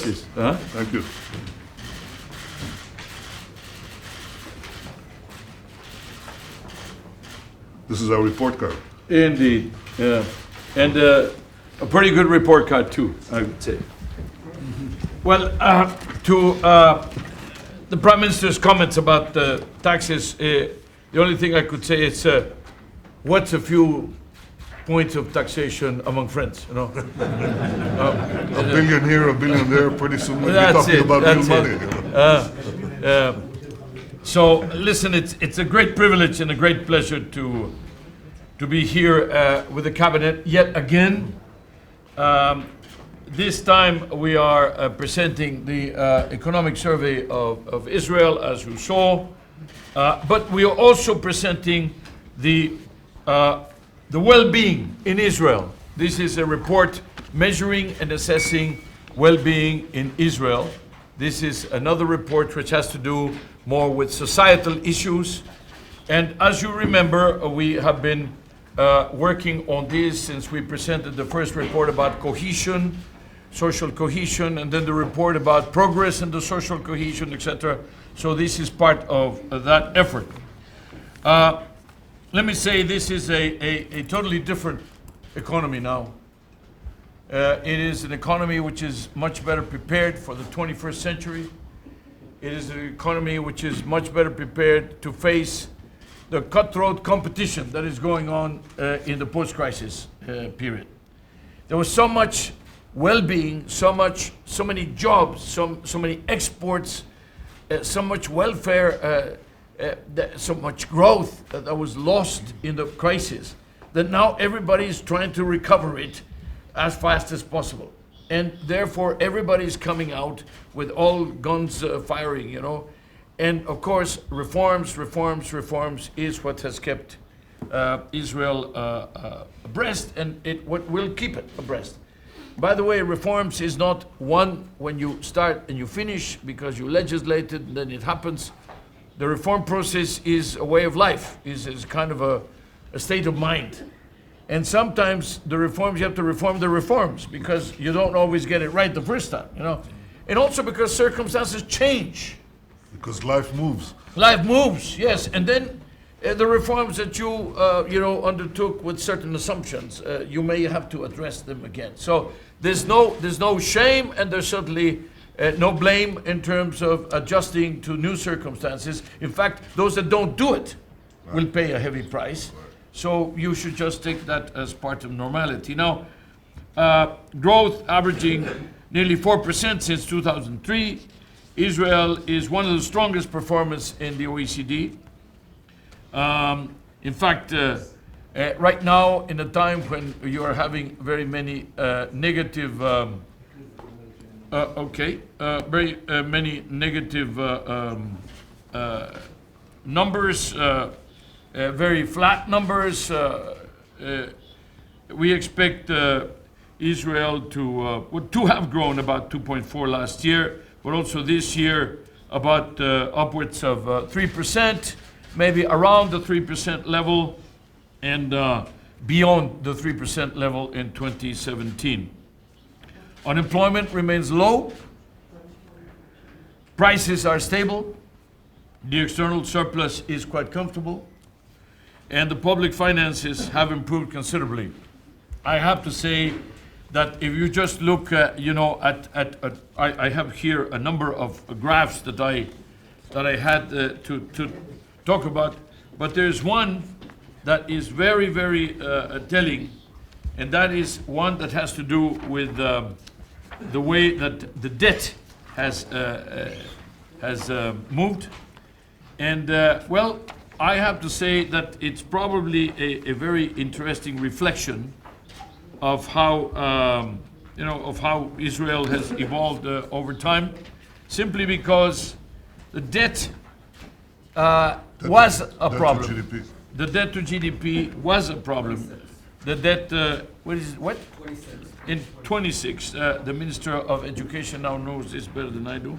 Thank you. This is our report card. Indeed, yeah. And a pretty good report card too, I would say. Well, to the Prime Minister's comments about the taxes, the only thing I could say is, what's a few points of taxation among friends, you know? A billion here, a billion there, pretty soon we'll be talking about real money. So listen, it's a great privilege and a great pleasure to be here with the cabinet yet again. This time we are presenting the economic survey of Israel, as you saw, but we are also presenting the well-being in Israel. This is a report measuring and assessing well-being in Israel. This is another report which has to do more with societal issues. And as you remember, we have been working on this since we presented the first report about cohesion, social cohesion, and then the report about progress and the social cohesion, etc. So this is part of that effort. Let me say this is a totally different economy now. It is an economy which is much better prepared for the 21st century. It is an economy which is much better prepared to face the cutthroat competition that is going on in the post-crisis period. There was so much well-being, so many jobs, so many exports, so much welfare, so much growth that was lost in the crisis, that now everybody is trying to recover it as fast as possible. And therefore everybody is coming out with all guns firing, you know. And of course, reforms is what has kept Israel abreast, and what will keep it abreast. By the way, reforms is not one when you start and you finish because you legislated and then it happens. The reform process is a way of life, is kind of a state of mind. And sometimes the reforms, you have to reform the reforms because you don't always get it right the first time, you know. And also because circumstances change. Because life moves. Life moves, yes. And then the reforms that you undertook with certain assumptions, you may have to address them again. So there's no shame, and there's certainly no blame in terms of adjusting to new circumstances. In fact, those that don't do it will pay a heavy price. So you should just take that as part of normality. Now, growth averaging nearly 4% since 2003. Israel is one of the strongest performers in the OECD. In fact, right now, in a time when you are having very many negative, many negative numbers, very flat numbers, we expect Israel to have grown about 2.4 last year, but also this year about upwards of 3%, maybe around the 3% level, and beyond the 3% level in 2017. Unemployment remains low, prices are stable, the external surplus is quite comfortable, and the public finances have improved considerably. I have to say that if you just look, I have here a number of graphs that I had to talk about, but there's one that is very, very telling, and that is one that has to do with the way that the debt has moved. And well, I have to say that it's probably a very interesting reflection of how of how Israel has evolved over time, simply because the debt was a problem. The debt to GDP was a problem. The debt, what? 26. In 26, the Minister of Education now knows this better than I do.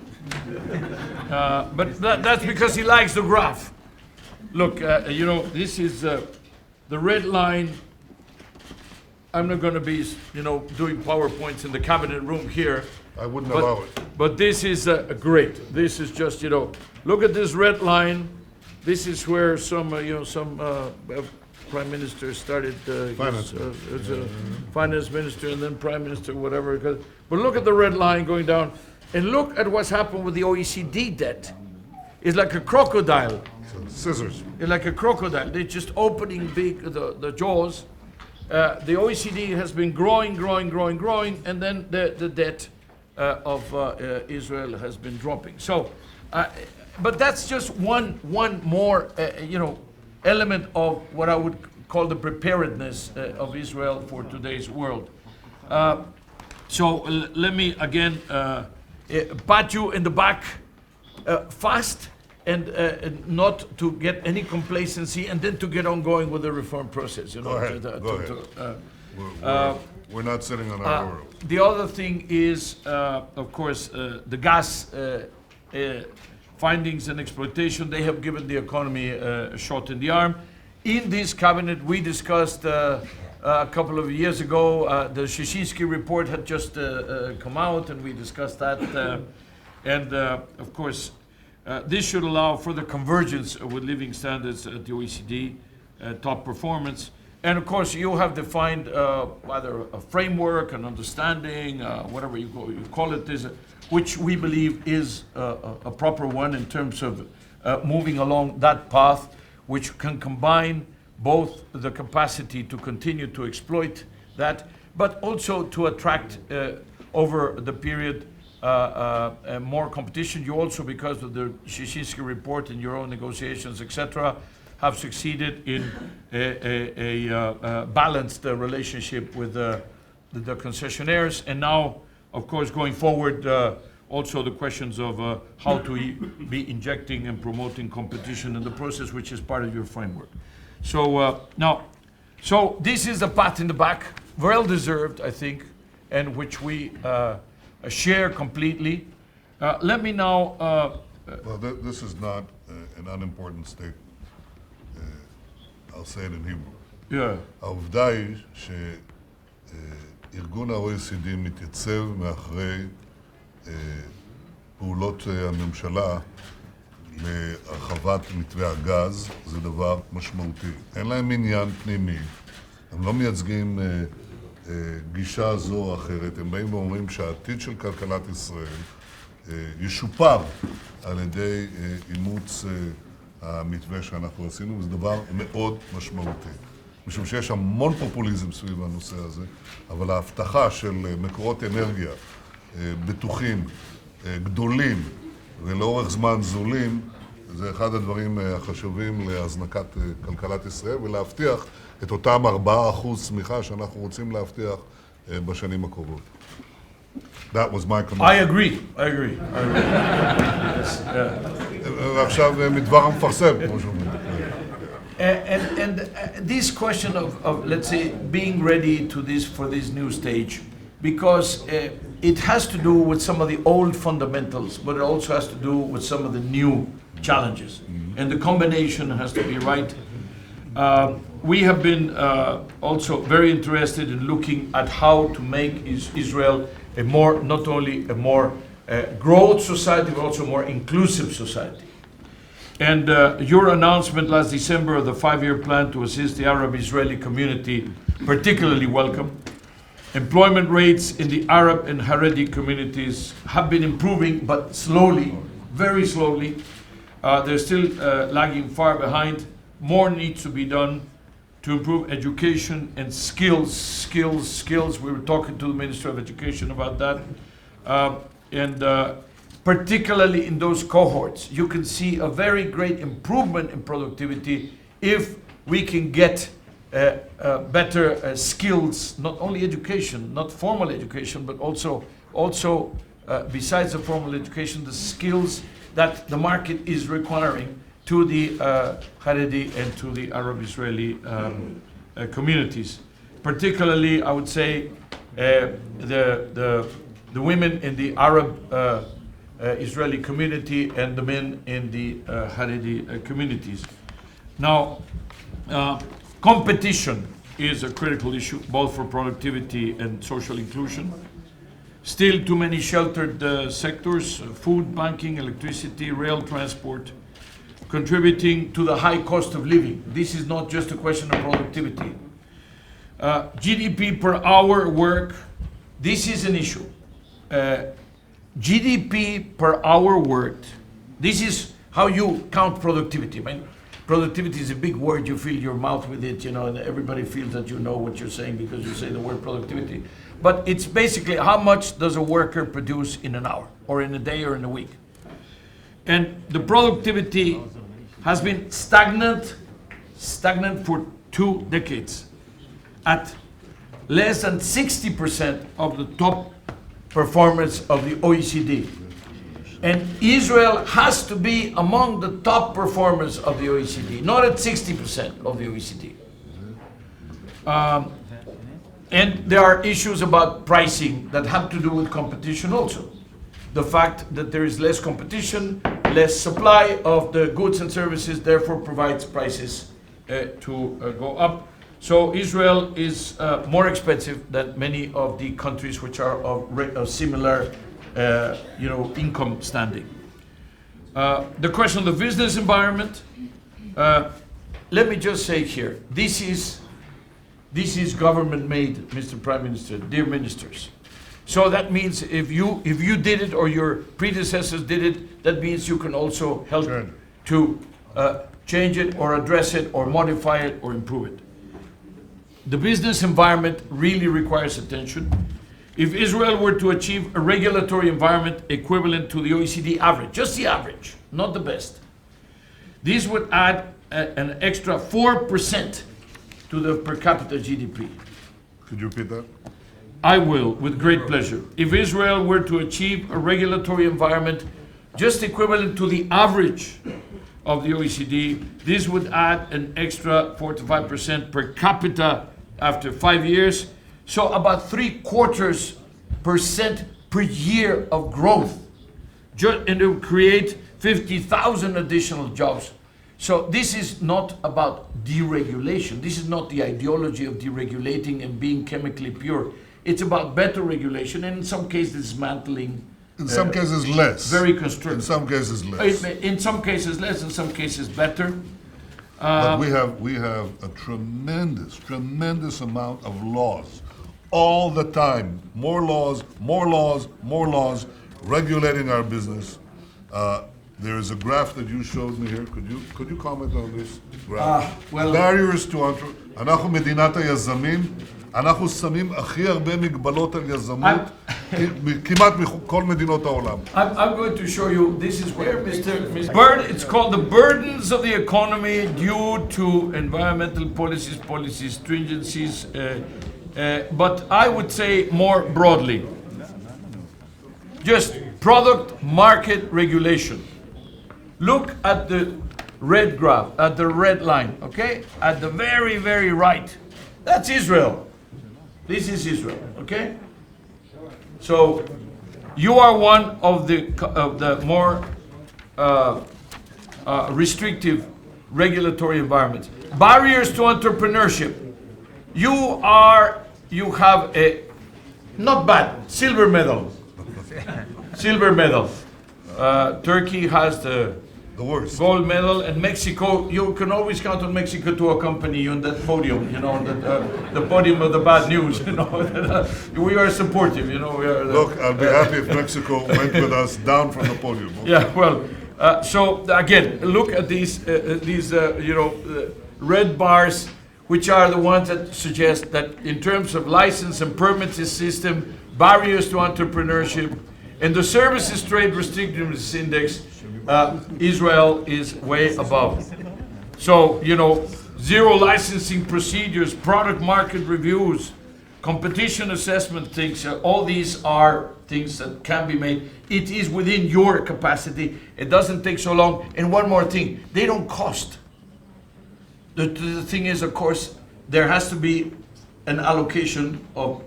But that's because he likes the graph. Look, this is the red line. I'm not going to be, doing PowerPoints in the cabinet room here, I wouldn't allow it. But this is great. This is just, look at this red line. This is where some prime minister started Finance. as a finance minister and then prime minister, whatever. But look at the red line going down. And look at what's happened with the OECD debt. It's like a crocodile. Scissors. It's like a crocodile. They're just opening the jaws. The OECD has been growing, and then the debt of Israel has been dropping. So, but that's just one more, element of what I would call the preparedness of Israel for today's world. So let me again pat you in the back fast and not to get any complacency and then to get on going with the reform process. Go ahead. We're not sitting on our laurels. The other thing is, of course, the gas findings and exploitation. They have given the economy a shot in the arm. In this cabinet, we discussed a couple of years ago, the Szyszynski report had just come out, and we discussed that. Of course, this should allow further convergence with living standards at the OECD, top performance. And of course, you have defined either a framework, an understanding, whatever you call it, which we believe is a proper one in terms of moving along that path, which can combine both the capacity to continue to exploit that, but also to attract over the period more competition. You also, because of the Szyszynski report and your own negotiations, etc., have succeeded in a balanced relationship with the concessionaires. And now, of course, going forward, also the questions of how to be injecting and promoting competition in the process, which is part of your framework. So so this is a pat in the back, well deserved, I think, and which we share completely. Let me now... well, this is not an unimportant statement. I'll say it in Hebrew. Yeah. העובדה היא שארגון ה-OECD מתייצב מאחורי פעולות הממשלה להרחבת מתווה הגז. זה דבר משמעותי. אין להם עניין פנימי. הם לא מייצגים גישה זו או אחרת. הם באים ואומרים שהעתיד של כלכלת ישראל ישופר על ידי אימוץ המתווה שאנחנו עשינו, וזה דבר מאוד משמעותי. משום שיש המון פופוליזם סביב הנושא הזה, אבל ההבטחה של מקורות אנרגיה בטוחים, גדולים ולאורך זמן זולים, זה אחד הדברים החשובים להזנקת כלכלת ישראל, ולהבטיח את אותם 4% צמיחה שאנחנו רוצים להבטיח בשנים הקרובות. That was my comment. I agree. Yes, ועכשיו מדבר המפרסם, כמו שאומרים. And this question of, let's say, being ready for this new stage, because it has to do with some of the old fundamentals, but it also has to do with some of the new challenges. And the combination has to be right. We have been also very interested in looking at how to make Israel not only a more growth society, but also a more inclusive society. And your announcement last December of the 5-year plan to assist the Arab-Israeli community, particularly welcome. Employment rates in the Arab and Haredi communities have been improving, but slowly, very slowly. They're still lagging far behind. More needs to be done to improve education and skills. We were talking to the Minister of Education about that. Particularly in those cohorts, you can see a very great improvement in productivity if we can get better skills, not only education, not formal education, but also besides the formal education, the skills that the market is requiring to the Haredi and to the Arab-Israeli communities. Particularly, I would say, the women in the Arab Israeli community and the men in the Haredi communities. Now, competition is a critical issue, both for productivity and social inclusion. Still too many sheltered sectors, food, banking, electricity, rail transport, contributing to the high cost of living. This is not just a question of productivity. GDP per hour work, this is an issue. GDP per hour worked, this is how you count productivity. I mean, productivity is a big word, you fill your mouth with it, you know, and everybody feels that you know what you're saying because you say the word productivity. But it's basically how much does a worker produce in an hour, or in a day, or in a week. And the productivity has been stagnant for 2 decades, at less than 60% of the top performance of the OECD. And Israel has to be among the top performers of the OECD, not at 60% of the OECD. And there are issues about pricing that have to do with competition also. The fact that there is less competition, less supply of the goods and services, therefore provides prices to go up. So Israel is more expensive than many of the countries which are of similar income standing. The question of the business environment, let me just say here, this is government made, Mr. Prime Minister, dear ministers. So that means if you did it or your predecessors did it, that means you can also help to change it or address it or modify it or improve it. The business environment really requires attention. If Israel were to achieve a regulatory environment equivalent to the OECD average, just the average, not the best, this would add an extra 4% to the per capita GDP. Could you repeat that? I will, with great pleasure. If Israel were to achieve a regulatory environment just equivalent to the average of the OECD, this would add an extra 4 to 5% per capita after 5 years. So about 0.75% per year of growth. And it would create 50,000 additional jobs. So this is not about deregulation. This is not the ideology of deregulating and being chemically pure. It's about better regulation and in some cases dismantling. In some cases less. Very constricted. In some cases less. In some cases less, in some cases better. But we have a tremendous amount of laws all the time. More laws, regulating our business. There is a graph that you showed me here. Could you comment on this graph? Barriers to אנחנו מדינת היזמים, אנחנו שמים הכי הרבה מגבלות על יזמות כמעט מכל מדינות העולם. I'm going to show you, this is where it's called the burdens of the economy due to environmental policies, stringencies, but I would say more broadly, just product market regulation. Look at the red graph, at the red line, okay? At the very, very right. That's Israel. This is Israel, okay? So you are one of the more restrictive regulatory environments. Barriers to entrepreneurship. You have a, not bad, silver medal. Silver medal. Turkey has the worst. Gold medal, and Mexico, you can always count on Mexico to accompany you on that podium, you know, the podium of the bad news, you know. We are supportive, you know. Look, I'll be happy if Mexico went with us down from the podium. Okay? Yeah, well, so again, look at these red bars, which are the ones that suggest that in terms of license and permits system, barriers to entrepreneurship, and the services trade restrictiveness index, Israel is way above. So, you know, zero licensing procedures, product market reviews, competition assessment things, all these are things that can be made. It is within your capacity. It doesn't take so long. And one more thing, they don't cost. The thing is, of course, there has to be an allocation of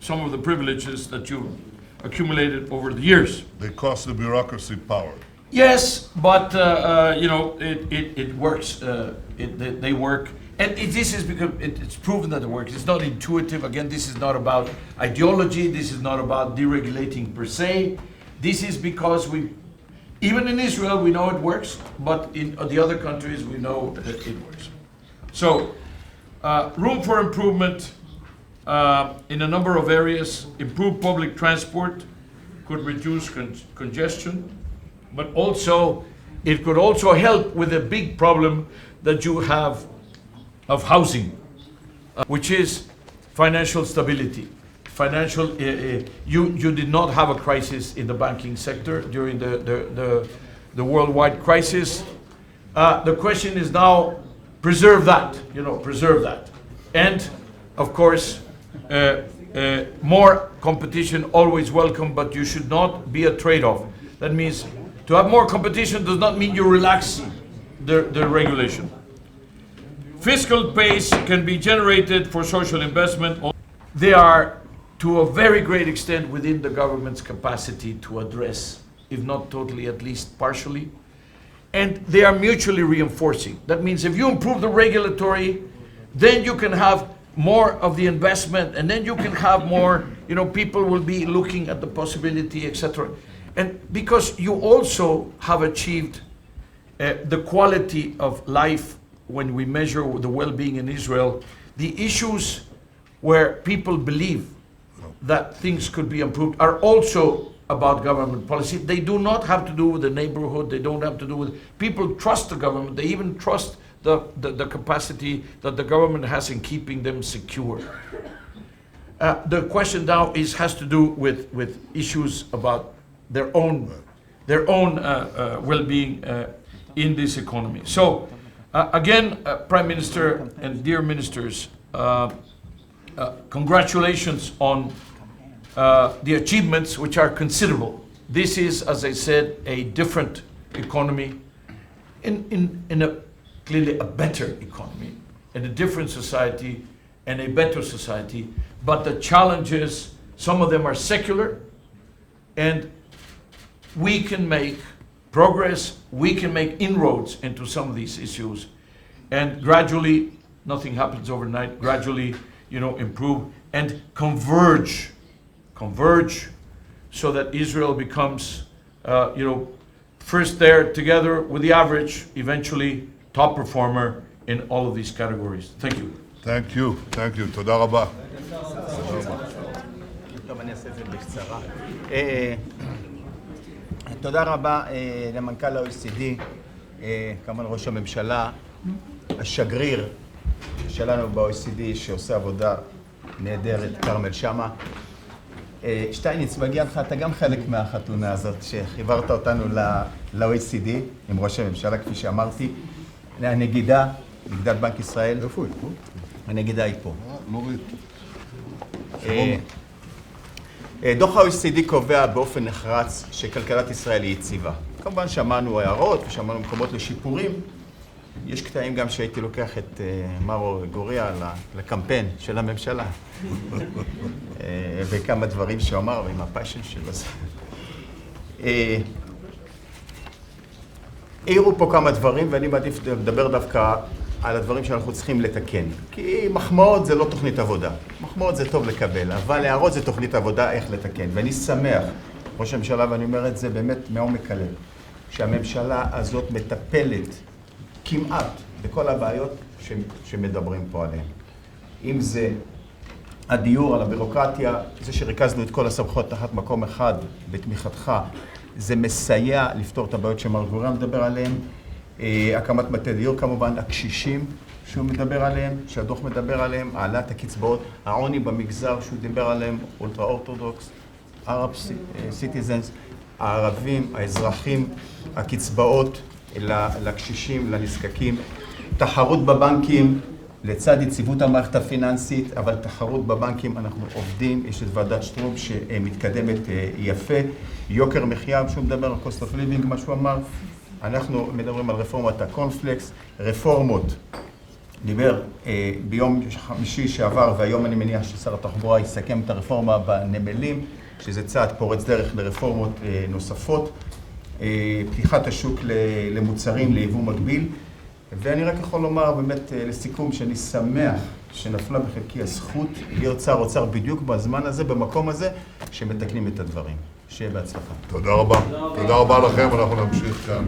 some of the privileges that you accumulated over the years. They cost the bureaucracy power. Yes, but you know, it works. They work, And this is because it's proven that it works. It's not intuitive. Again, this is not about ideology. This is not about deregulating per se. This is because even in Israel, we know it works, but in the other countries, we know that it works. So, room for improvement in a number of areas. Improved public transport could reduce congestion, but also, it could also help with a big problem that you have of housing, which is financial stability. You did not have a crisis in the banking sector during the worldwide crisis. The question is now, preserve that, preserve that. And, of course, more competition, always welcome, but you should not be a trade-off. That means to have more competition does not mean you relax the regulation. Fiscal pace can be generated for social investment. They are, to a very great extent, within the government's capacity to address, if not totally, at least partially. And they are mutually reinforcing. That means if you improve the regulatory, then you can have more of the investment, and then you can have more, people will be looking at the possibility, etc. And because you also have achieved the quality of life when we measure the well-being in Israel, the issues where people believe that things could be improved are also about government policy. They do not have to do with the neighborhood. They don't have to do with... People trust the government. They even trust the capacity that the government has in keeping them secure. The question now has to do with issues about their own well-being in this economy. So, again, Prime Minister and dear ministers, congratulations on the achievements, which are considerable. This is, as I said, a different economy, clearly a better economy, and a different society, and a better society. But the challenges, some of them are secular, and we can make progress, we can make inroads into some of these issues, and gradually, nothing happens overnight, gradually, improve and converge so that Israel becomes, first there together with the average, eventually top performer in all of these categories. Thank you. Thank you. תודה רבה. טוב, אני אעשה את זה בקצרה. תודה רבה למנכ"ל ה-OECD, כמובן ראש הממשלה, השגריר שלנו ב-OECD שעושה עבודה נהדרת, כרמל שמה. שטייניץ, מגיע לך, אתה גם חלק מהחתונה הזאת שחיברת אותנו ל-OECD עם ראש הממשלה, כפי שאמרתי, הנגידה, נגידת בנק ישראל. איפה היא? הנגידה היא פה. נורית. דוח ה-OECD קובע באופן נחרץ שכלכלת ישראל היא יציבה. כמובן שמענו הערות ושמענו מקומות לשיפורים. יש קטעים גם שהייתי לוקח את מר גוריה לקמפיין של הממשלה. וכמה דברים שהוא אמר עם הפאשן שלו. העירו פה כמה דברים ואני מעדיף לדבר דווקא על הדברים שאנחנו צריכים לתקן. כי מחמאות זה לא תוכנית עבודה. מחמאות זה טוב לקבל, אבל הערות זה תוכנית עבודה איך לתקן. ואני שמח, ראש הממשלה, ואני אומר את זה באמת מעומק הלב, שהממשלה הזאת מטפלת כמעט בכל הבעיות שמדברים פה עליהן. אם זה הדיור, על הבירוקרטיה, זה שריכזנו את כל הסמכויות תחת מקום אחד בתמיכתך, זה מסייע לפתור את הבעיות שמר גוריה מדבר עליהן. הקמת מטה דיור כמובן, הקשישים שהוא מדבר עליהם, שהדוח מדבר עליהם, העלאת הקצבאות, העוני במגזר שהוא דיבר עליהם, אולטרה אורתודוקס, ערב סיטיזנס, הערבים, האזרחים, הקצבאות לקשישים, לנזקקים, תחרות בבנקים, לצד יציבות המערכת הפיננסית, אבל תחרות בבנקים אנחנו עובדים, יש את ועדת שטרום שמתקדמת יפה, יוקר מחיה, שהוא מדבר על cost of living, מה שהוא אמר, אנחנו מדברים על רפורמת הקונפלקס, רפורמות, דיבר ביום חמישי שעבר, והיום אני מניח ששר התחבורה יסכם את הרפורמה בנמלים, שזה צעד פורץ דרך לרפורמות נוספות, פתיחת השוק למוצרים, ליבוא מקביל, ואני רק יכול לומר באמת לסיכום שאני שמח שנפלה בחלקי הזכות להיות שר אוצר בדיוק בזמן הזה, במקום הזה, שמתקנים את הדברים. שיהיה בהצלחה. תודה רבה. תודה רבה לכם, אנחנו נמשיך כאן.